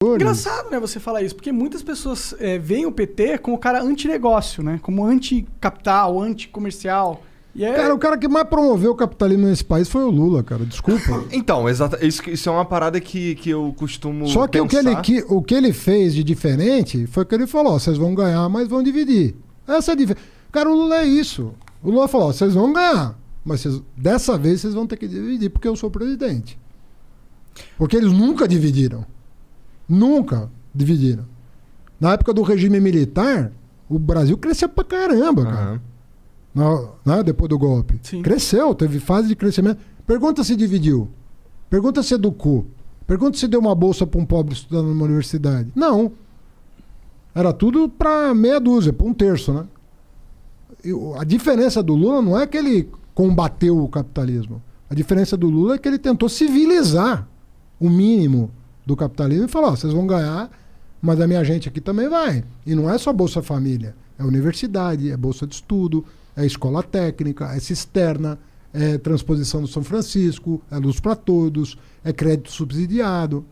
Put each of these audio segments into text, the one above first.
Engraçado, né, você falar isso, porque muitas pessoas veem o PT como o cara anti-negócio, né? Como anti-capital, anti-comercial. Cara, o cara que mais promoveu o capitalismo nesse país foi o Lula, cara. Desculpa. Então, isso é uma parada que eu costumo Só que pensar. o que ele fez de diferente foi que ele falou, vocês vão ganhar, mas vão dividir. Essa é a diferença. Cara, o Lula é isso. O Lula falou, vocês vão ganhar, mas dessa vez vocês vão ter que dividir porque eu sou presidente. Porque eles nunca dividiram. Nunca dividiram. Na época do regime militar, o Brasil crescia pra caramba, cara. Né? Depois do golpe. Sim. Cresceu, teve fase de crescimento. Pergunta se dividiu. Pergunta se educou. Pergunta se deu uma bolsa para um pobre estudando numa universidade. Não. Era tudo para meia dúzia, para um terço, né? A diferença do Lula não é que ele combateu o capitalismo. A diferença do Lula é que ele tentou civilizar o mínimo do capitalismo e falou, vocês vão ganhar, mas a minha gente aqui também vai. E não é só Bolsa Família, é universidade, é bolsa de estudo, é escola técnica, é cisterna, é transposição do São Francisco, é luz para todos, é crédito subsidiado.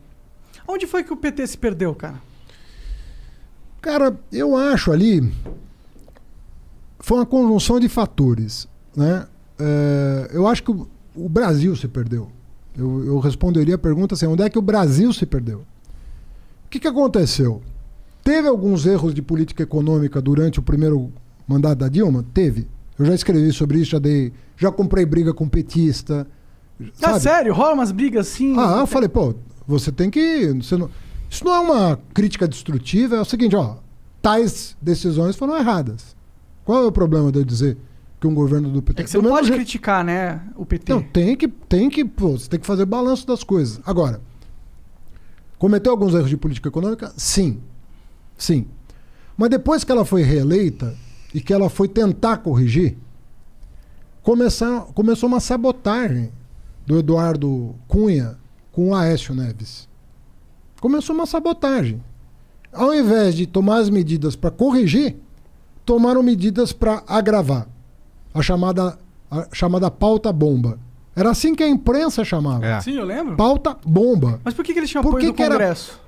Onde foi que o PT se perdeu, cara? Cara, eu acho ali foi uma conjunção de fatores, né? Eu acho que o Brasil se perdeu. Eu responderia a pergunta assim, onde é que o Brasil se perdeu? O que aconteceu? Teve alguns erros de política econômica durante o primeiro mandato da Dilma? Teve. Eu já escrevi sobre isso, já comprei briga com petista. Ah, sério? Rola umas brigas assim? Eu falei, pô, você tem que... isso não é uma crítica destrutiva, é o seguinte, tais decisões foram erradas. Qual é o problema de eu dizer que um governo do PT... É que você não pode criticar, né, o PT. Não, você tem que fazer balanço das coisas. Agora, cometeu alguns erros de política econômica? Sim. Sim. Mas depois que ela foi reeleita e que ela foi tentar corrigir, começou uma sabotagem do Eduardo Cunha com o Aécio Neves. Começou uma sabotagem. Ao invés de tomar as medidas para corrigir, tomaram medidas para agravar. A chamada pauta bomba. Era assim que a imprensa chamava. Sim, eu lembro. Pauta bomba. Mas por que eles tinham apoio do Congresso?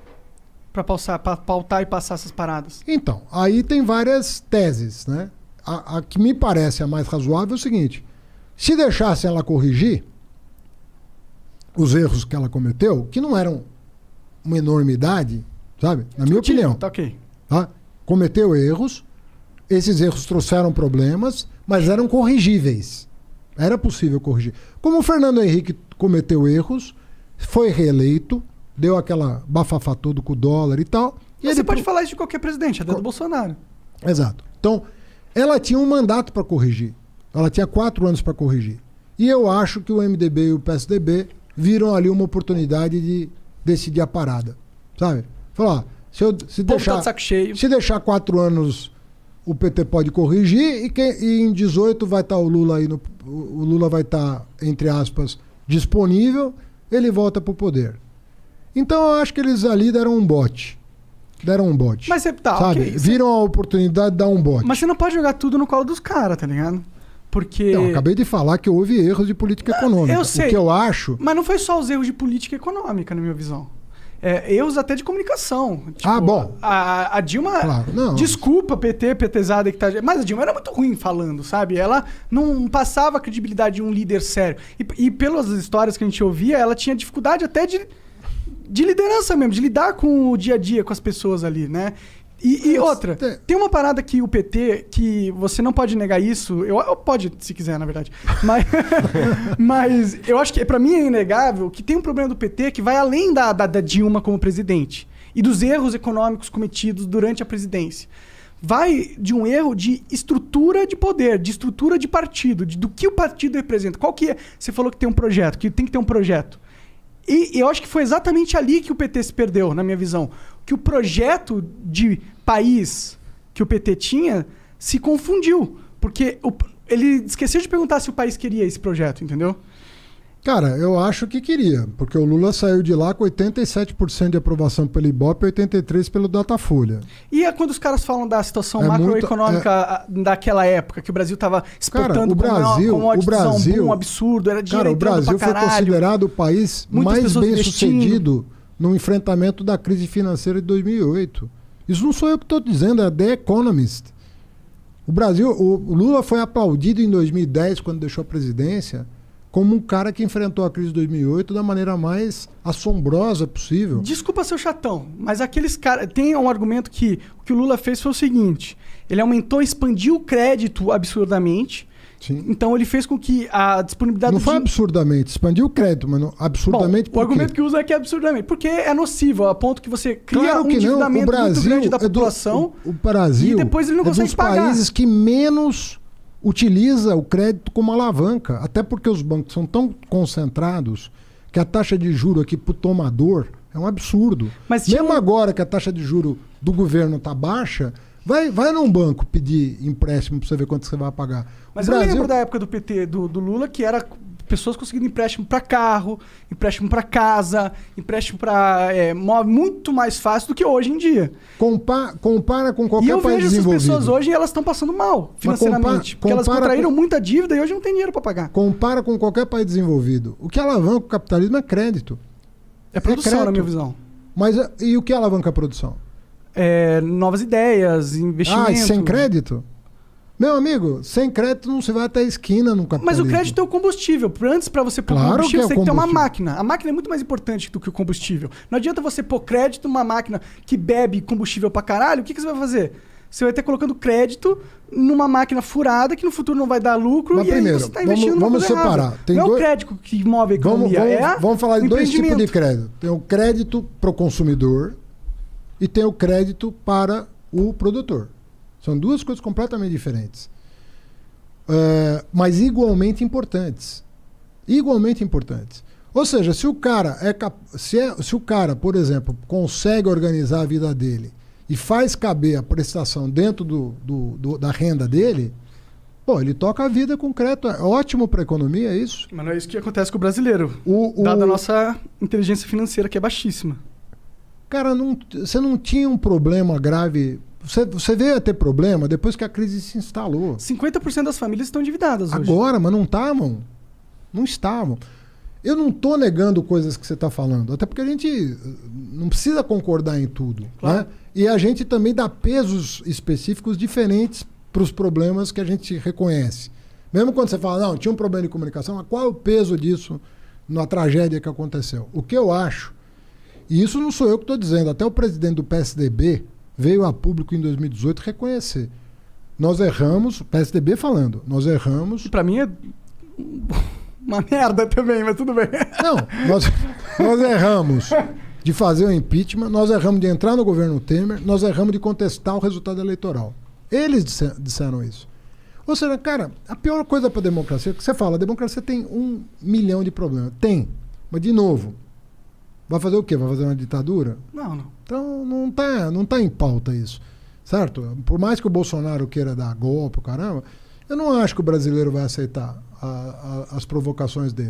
Pra pautar e passar essas paradas? Então, aí tem várias teses, né? A que me parece a mais razoável é o seguinte: se deixassem ela corrigir os erros que ela cometeu, que não eram uma enormidade, sabe? Na minha opinião. Tá ok. Tá? Cometeu erros, esses erros trouxeram problemas, mas eram corrigíveis. Era possível corrigir. Como o Fernando Henrique cometeu erros, foi reeleito, deu aquela bafafá todo com o dólar e tal. Mas você pode falar isso de qualquer presidente, até do Bolsonaro. Exato. Então, ela tinha um mandato para corrigir. Ela tinha 4 anos para corrigir. E eu acho que o MDB e o PSDB viram ali uma oportunidade de decidir a parada. Sabe? Falar, se deixar 4 anos, o PT pode corrigir e em 18 vai estar o Lula aí, o Lula vai estar, entre aspas, disponível, ele volta para o poder. Então eu acho que eles ali deram um bote. Mas você tá, sabe? ok. Viram a oportunidade de dar um bote. Mas você não pode jogar tudo no colo dos caras, tá ligado? Porque... Eu acabei de falar que houve erros de política econômica. Eu sei. O que eu acho... Mas não foi só os erros de política econômica, na minha visão. Erros até de comunicação. Tipo, bom. A Dilma... Claro, não. Desculpa, PTzada que tá... Mas a Dilma era muito ruim falando, sabe? Ela não passava a credibilidade de um líder sério. E pelas histórias que a gente ouvia, ela tinha dificuldade até de liderança mesmo, de lidar com o dia a dia, com as pessoas ali, né? E outra, tem uma parada que o PT, que você não pode negar isso, eu pode se quiser, na verdade, mas eu acho que pra mim é inegável que tem um problema do PT que vai além da Dilma como presidente e dos erros econômicos cometidos durante a presidência. Vai de um erro de estrutura de poder, de estrutura de partido, do que o partido representa. Qual que é? Você falou que tem um projeto, que tem que ter um projeto. E eu acho que foi exatamente ali que o PT se perdeu, na minha visão. Que o projeto de país que o PT tinha se confundiu. Porque ele esqueceu de perguntar se o país queria esse projeto, entendeu? Cara, eu acho que queria. Porque o Lula saiu de lá com 87% de aprovação pelo Ibope e 83% pelo Datafolha. E é quando os caras falam da situação macroeconômica daquela época, que o Brasil estava exportando um absurdo, era dinheiro. Cara, o Brasil foi considerado o país mais bem sucedido no enfrentamento da crise financeira de 2008. Isso não sou eu que estou dizendo, é The Economist. O Lula foi aplaudido em 2010, quando deixou a presidência, como um cara que enfrentou a crise de 2008 da maneira mais assombrosa possível. Desculpa ser chatão, mas aqueles caras... Tem um argumento que o que o Lula fez foi o seguinte: ele aumentou, expandiu o crédito absurdamente. Sim. Então ele fez com que a disponibilidade... Não foi absurdamente, expandiu o crédito, mas não, absurdamente. Bom, o argumento que usa é que é absurdamente, porque é nocivo, a ponto que você cria claro que endividamento não. muito grande da população o Brasil e depois ele não é consegue dos pagar. países que menos utiliza o crédito como alavanca, até porque os bancos são tão concentrados que a taxa de juro aqui para o tomador é um absurdo. Mas mesmo agora que a taxa de juro do governo está baixa, vai num banco pedir empréstimo para você ver quanto você vai pagar. Mas eu lembro da época do PT, do Lula, que era pessoas conseguindo empréstimo para carro, empréstimo para casa, empréstimo para móvel, muito mais fácil do que hoje em dia. Compara com qualquer e eu país vejo essas desenvolvido. pessoas hoje e elas estão passando mal financeiramente. Porque elas contraíram muita dívida e hoje não tem dinheiro para pagar. Compara com qualquer país desenvolvido. O que alavanca o capitalismo é crédito. É produção, crédito. na minha visão. Mas e o que alavanca a produção? Novas ideias, investimento. Ah, e sem crédito? Meu amigo, sem crédito não se vai até a esquina no capitalismo. Mas o crédito é o combustível. Antes, para você pôr Claro combustível, que é você tem que ter uma combustível. máquina. A máquina é muito mais importante do que o combustível. Não adianta você pôr crédito numa máquina que bebe combustível pra caralho. O que você vai fazer? Você vai ter colocando crédito numa máquina furada que no futuro não vai dar lucro. Mas e primeiro, aí você está investindo numa vamos coisa separar. errada. Tem não é o dois- crédito que move a economia. Vamos falar de o dois tipos de empreendimento. crédito. Tem o crédito para o consumidor e tem o crédito para o produtor. São duas coisas completamente diferentes. Mas igualmente importantes. Igualmente importantes. Ou seja, se o cara se o cara, por exemplo, consegue organizar a vida dele e faz caber a prestação dentro da renda dele, pô, ele toca a vida com crédito. É ótimo para a economia, é isso? Mas não é isso que acontece com o brasileiro. Dada a nossa inteligência financeira, que é baixíssima. Cara, você não tinha um problema grave. Você veio a ter problema depois que a crise se instalou. 50% das famílias estão endividadas hoje. Agora, mas não estavam. Não estavam. Eu não estou negando coisas que você está falando, até porque a gente não precisa concordar em tudo. Claro. Né? E a gente também dá pesos específicos diferentes para os problemas que a gente reconhece. Mesmo quando você fala, não, tinha um problema de comunicação, mas qual é o peso disso na tragédia que aconteceu? O que eu acho, e isso não sou eu que estou dizendo, até o presidente do PSDB veio a público em 2018 reconhecer. Nós erramos, o PSDB falando, nós erramos. Pra mim é uma merda também, mas tudo bem. Não, nós erramos de fazer o impeachment, nós erramos de entrar no governo Temer, nós erramos de contestar o resultado eleitoral. Eles disseram isso. Ou seja, cara, a pior coisa para a democracia é que você fala, a democracia tem 1 milhão de problemas. Tem, mas de novo, vai fazer o quê? Vai fazer uma ditadura? Não. Então não tá em pauta isso, certo? Por mais que o Bolsonaro queira dar golpe, caramba, eu não acho que o brasileiro vai aceitar as provocações dele.